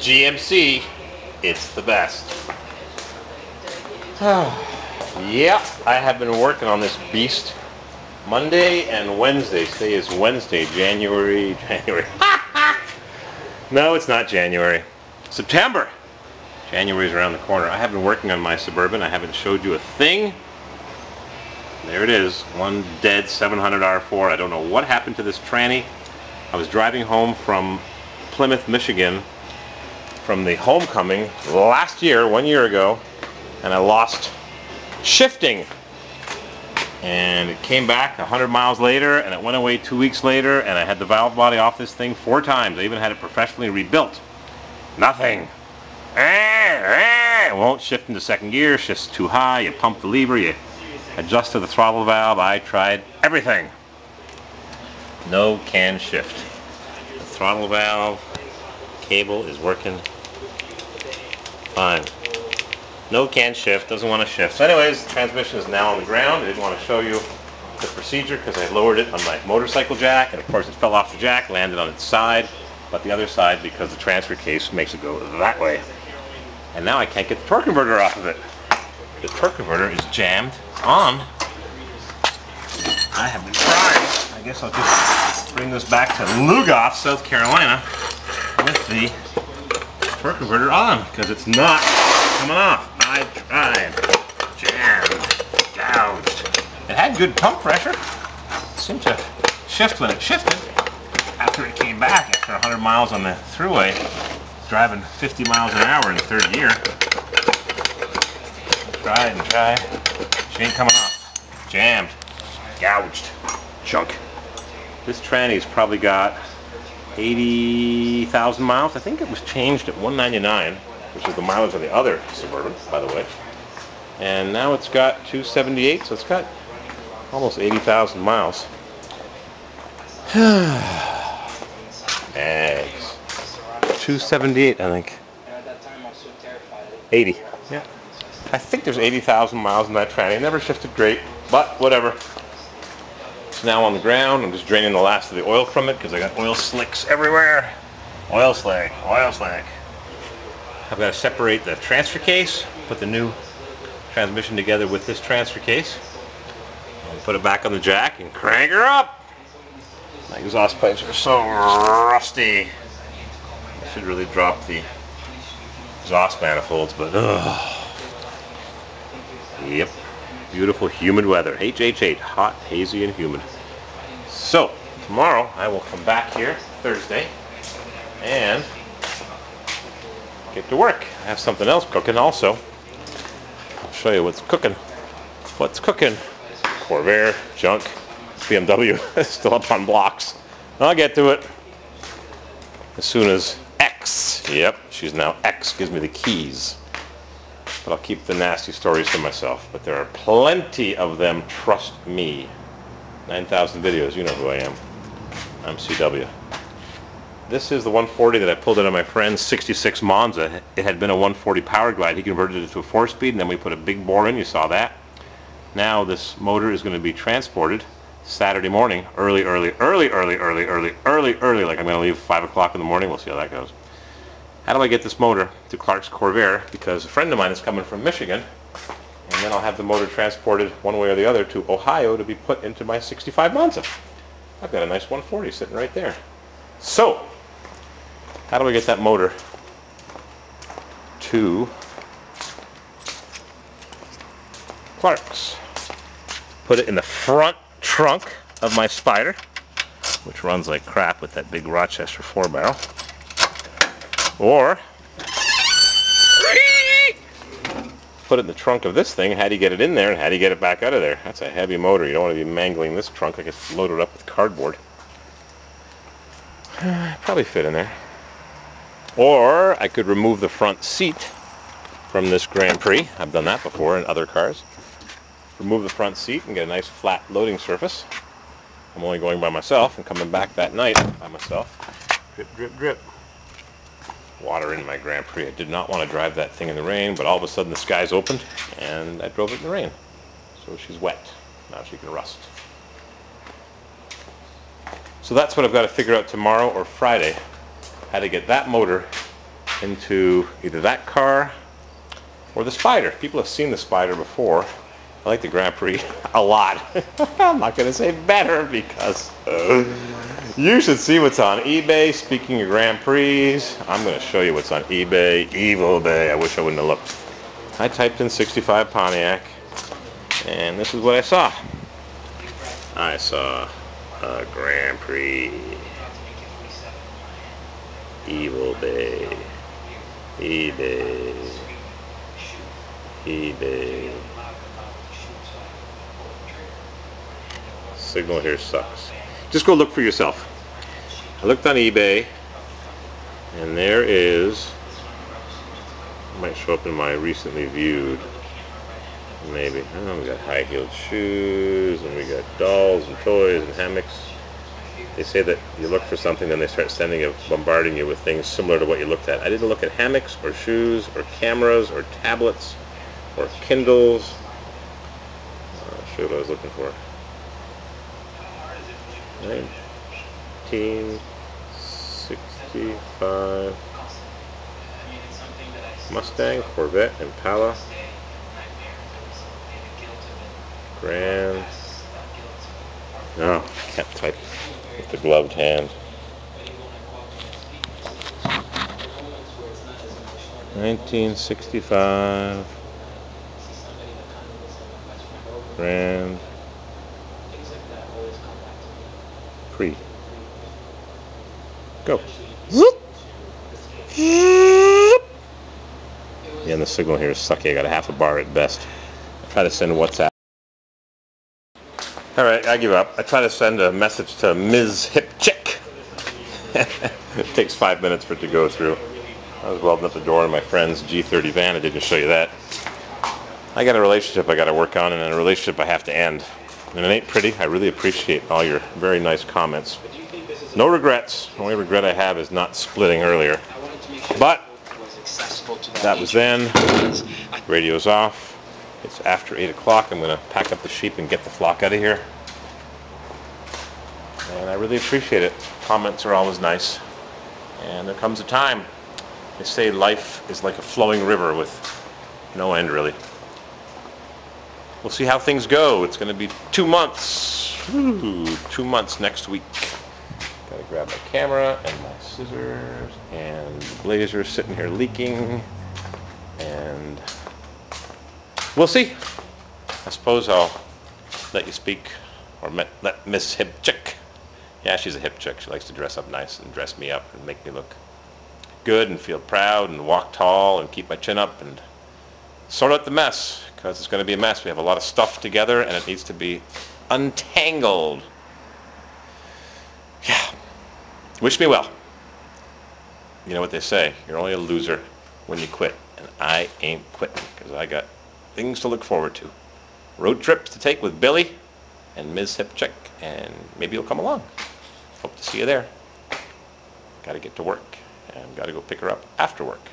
GMC, it's the best. Yeah, I have been working on this beast Monday and Wednesday. Today is Wednesday, January. No, it's not January. September. January's around the corner. I have been working on my Suburban. I haven't showed you a thing. There it is. One dead 700 R4. I don't know what happened to this tranny. I was driving home from Plymouth, Michigan from the homecoming last year, 1 year ago, and I lost shifting. And it came back 100 miles later, and it went away 2 weeks later, and I had the valve body off this thing 4 times. I even had it professionally rebuilt. Nothing. It won't shift into second gear, shifts too high, you pump the lever, you adjust to the throttle valve. I tried everything. No can shift. The throttle valve cable is working fine. No can shift, doesn't want to shift. So anyways, the transmission is now on the ground. I didn't want to show you the procedure because I lowered it on my motorcycle jack, and of course it fell off the jack, landed on its side, but the other side because the transfer case makes it go that way. And now I can't get the torque converter off of it. The torque converter is jammed on. I have been trying. I guess I'll just bring this back to Lugoff, South Carolina, with the torque converter on because it's not coming off. I tried, jammed, gouged. It had good pump pressure. It seemed to shift when it shifted. After it came back, after 100 miles on the thruway, driving 50 miles an hour in the third gear. Try and try. She ain't coming off. Jammed, gouged, junk. This tranny's probably got 80,000 miles. I think it was changed at 199, which is the mileage of the other Suburban, by the way. And now it's got 278, so it's got almost 80,000 miles. Eggs. 278, I think. At that time, I was so terrified. 80. Yeah. I think there's 80,000 miles in that tranny. It never shifted great, but whatever. It's now on the ground. I'm just draining the last of the oil from it because I got oil slicks everywhere. Oil slick, oil slick. I've got to separate the transfer case, put the new transmission together with this transfer case, and put it back on the jack and crank her up. My exhaust pipes are so rusty. I should really drop the exhaust manifolds, but yep, beautiful humid weather. HH8, hot, hazy, and humid. So tomorrow I will come back here, Thursday, and get to work. I have something else cooking also. I'll show you what's cooking. What's cooking? Corvair, junk, BMW, still up on blocks. I'll get to it as soon as X. Yep, she's now X, gives me the keys. But I'll keep the nasty stories to myself. But there are plenty of them, trust me. 9,000 videos, you know who I am. I'm CW. This is the 140 that I pulled out of my friend's 66 Monza. It had been a 140 Power Glide. He converted it to a 4-speed, and then we put a big bore in. You saw that. Now this motor is going to be transported Saturday morning, early, like I'm going to leave 5 o'clock in the morning. We'll see how that goes. How do I get this motor to Clark's Corvair? Because a friend of mine is coming from Michigan, and then I'll have the motor transported one way or the other to Ohio to be put into my 65 Monza. I've got a nice 140 sitting right there. So, how do I get that motor to Clark's? Put it in the front trunk of my Spider, which runs like crap with that big Rochester 4-barrel, or put it in the trunk of this thing. How do you get it in there, and how do you get it back out of there? That's a heavy motor. You don't want to be mangling this trunk like it's loaded up with cardboard. Probably fit in there. Or I could remove the front seat from this Grand Prix. I've done that before in other cars. Remove the front seat and get a nice flat loading surface. I'm only going by myself and coming back that night by myself. Drip, drip, drip. Water in my Grand Prix. I did not want to drive that thing in the rain, but all of a sudden the skies opened and I drove it in the rain. So she's wet. Now she can rust. So that's what I've got to figure out tomorrow or Friday, how to get that motor into either that car or the Spider. People have seen the Spider before. I like the Grand Prix a lot. I'm not going to say better because you should see what's on eBay. Speaking of Grand Prix, I'm going to show you what's on eBay. Evil day. I wish I wouldn't have looked. I typed in 65 Pontiac, and this is what I saw. I saw a Grand Prix. Evil day. eBay. eBay. Signal here sucks. Just go look for yourself. I looked on eBay, and there is, it might show up in my recently viewed, maybe. Oh, we got high-heeled shoes, and we got dolls and toys and hammocks. They say that you look for something, then they start bombarding you with things similar to what you looked at. I didn't look at hammocks or shoes or cameras or tablets or Kindles. I'll show you what I was looking for. 1965 Mustang, Corvette, Impala, Grand. No, can't type with the gloved hand. 1965 Grand Prix. Go. Zoop. Yeah, and the signal here is sucky. I got a half a bar at best. I try to send WhatsApp. Alright, I give up. I try to send a message to CORVAIRWILD. It takes 5 minutes for it to go through. I was welding up the door in my friend's G30 van. I didn't show you that. I got a relationship I got to work on, and a relationship I have to end. And it ain't pretty. I really appreciate all your very nice comments. No regrets. The only regret I have is not splitting earlier. But that was then. Radio's off. It's after 8 o'clock. I'm going to pack up the sheep and get the flock out of here. And I really appreciate it. Comments are always nice. And there comes a time. They say life is like a flowing river with no end, really. We'll see how things go. It's going to be 2 months. Ooh, 2 months next week. Gotta grab my camera and my scissors, and the blazer sitting here leaking, and we'll see. I suppose I'll let you speak, or let Miss Hip Chick. Yeah, she's a hip chick. She likes to dress up nice and dress me up and make me look good and feel proud and walk tall and keep my chin up and sort out the mess, because it's going to be a mess. We have a lot of stuff together and it needs to be untangled. Yeah. Wish me well. You know what they say, you're only a loser when you quit. And I ain't quitting, because I got things to look forward to. Road trips to take with Billy and Ms. CORVAIRWILD, and maybe you'll come along. Hope to see you there. Got to get to work, and got to go pick her up after work.